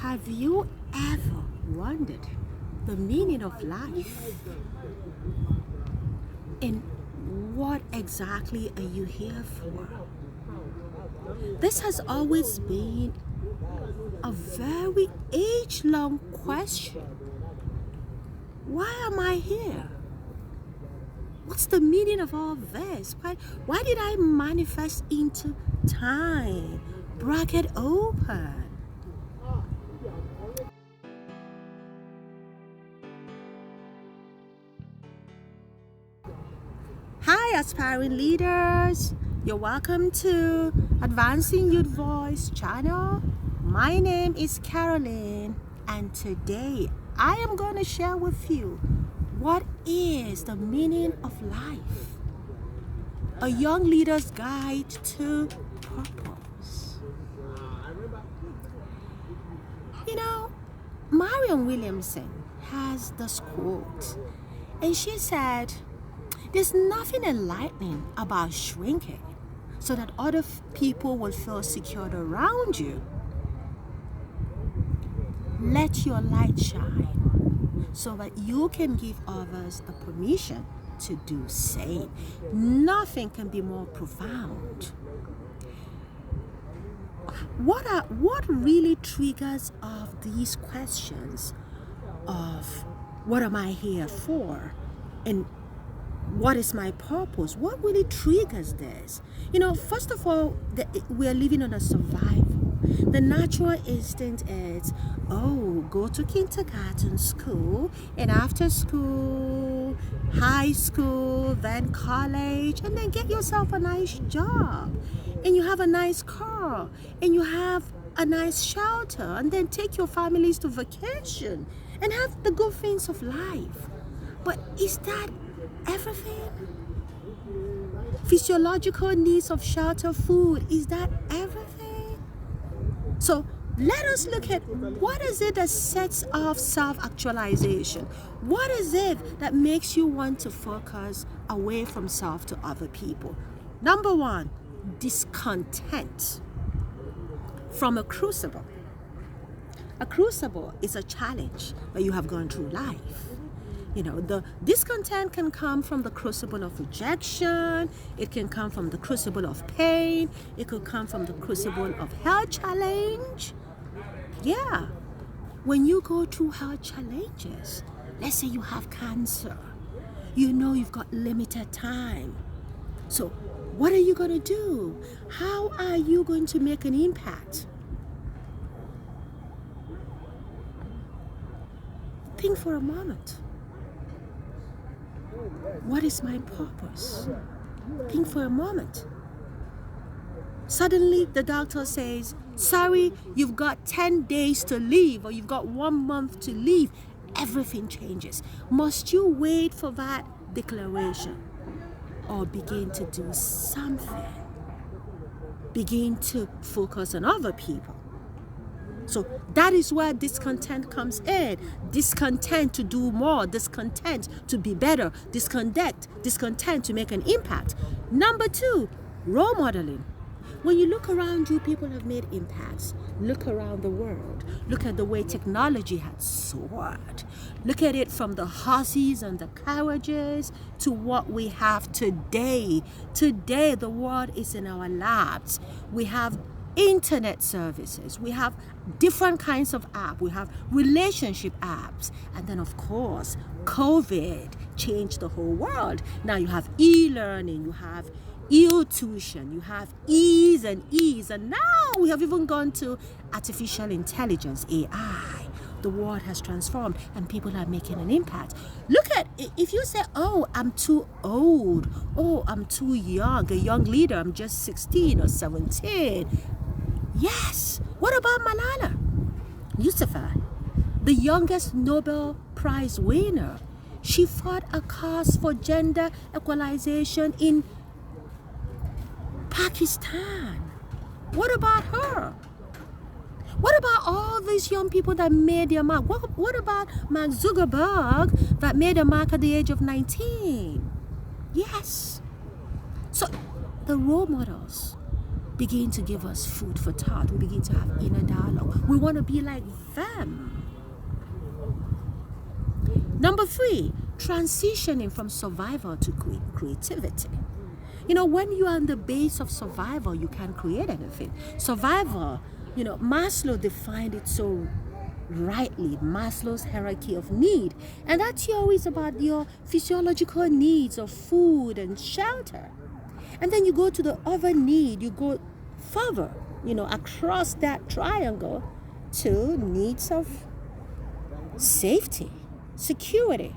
Have you ever wondered the meaning of life? And what exactly are you here for? This has always been a very age-long question. Why am I here? What's the meaning of all this? Why did I manifest into time? Bracket open. Hi, aspiring leaders. You're welcome to Advancing Youth Voice channel. My name is Caroline, and today I am going to share with you what is the meaning of life. A young leader's guide to purpose. You know, Marion Williamson has this quote, and she said, "There's nothing enlightening about shrinking so that other people will feel secured around you. Let your light shine so that you can give others the permission to do same." Nothing can be more profound. What really triggers of these questions of what am I here for and what is my purpose? What really triggers this? You know, first of all, we're living on a survival. The natural instinct is, go to kindergarten school, and after school, high school, then college, and then get yourself a nice job, and you have a nice car, and you have a nice shelter, and then take your families to vacation and have the good things of life. But is that everything? Physiological needs of shelter, food, is that everything? So let us look at what is it that sets off self-actualization. What is it that makes you want to focus away from self to other people? Number one, discontent from a crucible. A crucible is a challenge that you have gone through life. You know, the discontent can come from the crucible of rejection. It can come from the crucible of pain. It could come from the crucible of health challenge. Yeah. When you go through health challenges, let's say you have cancer, you know you've got limited time. So what are you going to do? How are you going to make an impact? Think for a moment. What is my purpose? Think for a moment. Suddenly the doctor says, sorry, you've got 10 days to live, or you've got 1 month to live. Everything changes. Must you wait for that declaration, or begin to do something? Begin to focus on other people. So that is where discontent comes in. Discontent to do more, discontent to be better, discontent to make an impact. Number two, role modeling. When you look around you, people have made impacts. Look around the world. Look at the way technology has soared. Look at it from the horses and the carriages to what we have today. Today, the world is in our laps. We have internet services, we have different kinds of apps, we have relationship apps, and then of course COVID changed the whole world. Now you have e-learning, you have e-tuition, you have ease, and now we have even gone to artificial intelligence, AI. The world has transformed and people are making an impact. Look at, if you say, I'm too old, I'm too young, a young leader, I'm just 16 or 17. Yes. What about Malala Yousafzai, the youngest Nobel Prize winner? She fought a cause for gender equalization in Pakistan. What about her? What about all these young people that made their mark? What about Mark Zuckerberg that made a mark at the age of 19? Yes. So the role models begin to give us food for thought. We begin to have inner dialogue. We want to be like them. Number 3, transitioning from survival to creativity. When you are on the base of survival, you can't create anything. Survival, Maslow defined it so rightly, Maslow's hierarchy of need. And that theory is about your physiological needs of food and shelter. And then you go to the other need, you go further, across that triangle to needs of safety, security.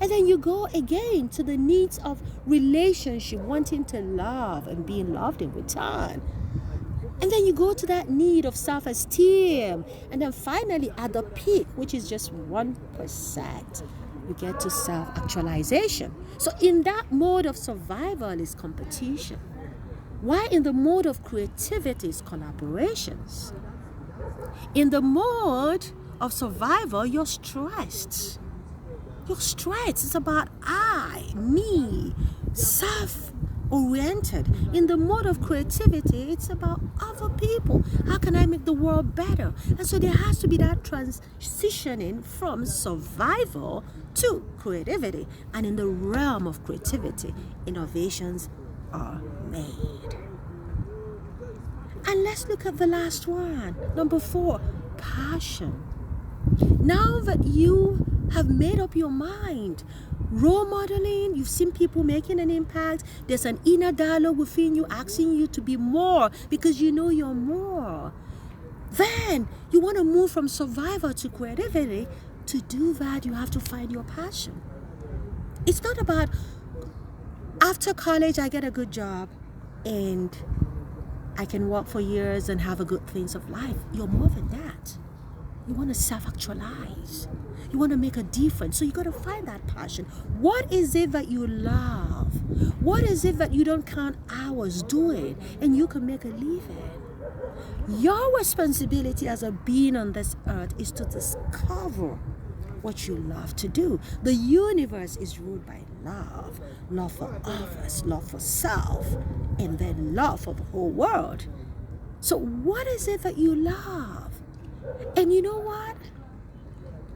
And then you go again to the needs of relationship, wanting to love and being loved in return. And then you go to that need of self-esteem. And then finally at the peak, which is just 1%, you get to self-actualization. So in that mode of survival is competition. While in the mode of creativity is collaborations. In the mode of survival, you're stressed. You're stressed. It's about I, me, self-oriented. In the mode of creativity, it's about other people. How can I make the world better? And so there has to be that transitioning from survival to creativity. And in the realm of creativity, innovations are made. And let's look at the last one. Number 4, passion. Now that you have made up your mind, role modeling, you've seen people making an impact, there's an inner dialogue within you asking you to be more because you know you're more. Then you want to move from survival to creativity. To do that, you have to find your passion. It's not about after college I get a good job and I can work for years and have a good things of life. You're more than that. You want to self-actualize. You want to make a difference. So you got to find that passion. What is it that you love? What is it that you don't count hours doing and you can make a living? Your responsibility as a being on this earth is to discover what you love to do. The universe is ruled by love. Love for others, love for self, and then love for the whole world. So what is it that you love? And you know what?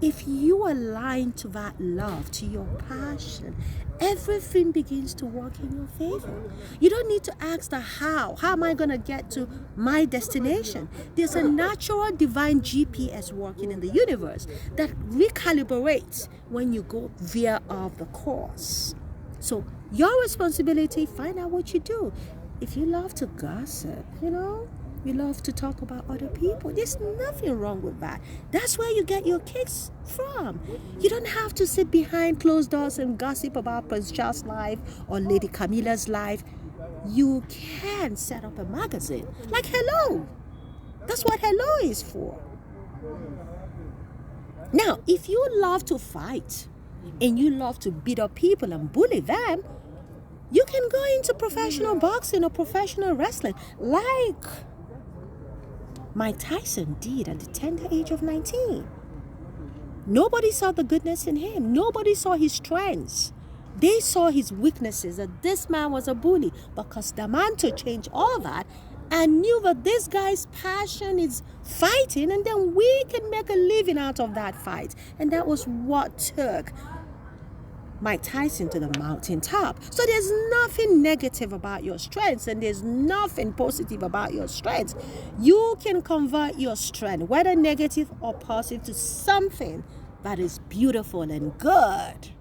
If you align to that love, to your passion, everything begins to work in your favor. You don't need to ask the how. How am I going to get to my destination? There's a natural divine GPS working in the universe that recalibrates when you go veer off the course. So your responsibility, find out what you do. If you love to gossip, you love to talk about other people. There's nothing wrong with that. That's where you get your kicks from. You don't have to sit behind closed doors and gossip about Prince Charles' life or Lady Camilla's life. You can set up a magazine like Hello. That's what Hello is for. Now, if you love to fight and you love to beat up people and bully them, you can go into professional boxing or professional wrestling like Mike Tyson did at the tender age of 19. Nobody saw the goodness in him. Nobody saw his strengths. They saw his weaknesses, that this man was a bully. But Costamanto changed all that and knew that this guy's passion is fighting, and then we can make a living out of that fight. And that was what took Mike Tyson to the mountaintop. So there's nothing negative about your strengths, and there's nothing positive about your strengths. You can convert your strength, whether negative or positive, to something that is beautiful and good.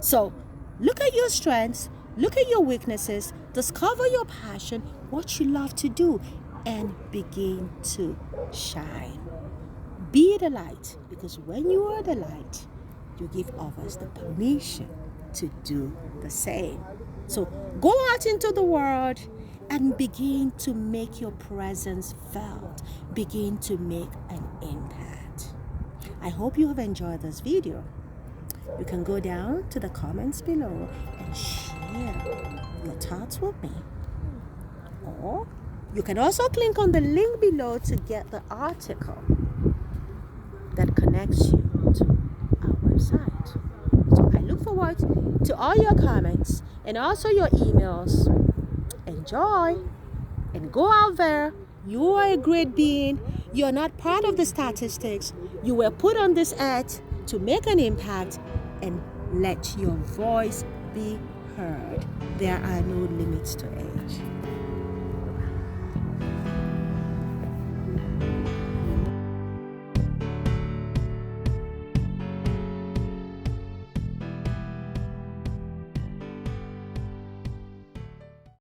So look at your strengths, look at your weaknesses, discover your passion, what you love to do, and begin to shine. Be the light, because when you are the light, you give others the permission to do the same. So go out into the world and begin to make your presence felt. Begin to make an impact. I hope you have enjoyed this video. You can go down to the comments below and share your thoughts with me. Or you can also click on the link below to get the article that connects you to our website. So I look forward to all your comments and also your emails. And enjoy and go out there. You are a great being. You're not part of the statistics. You were put on this earth to make an impact, and let your voice be heard. There are no limits to it.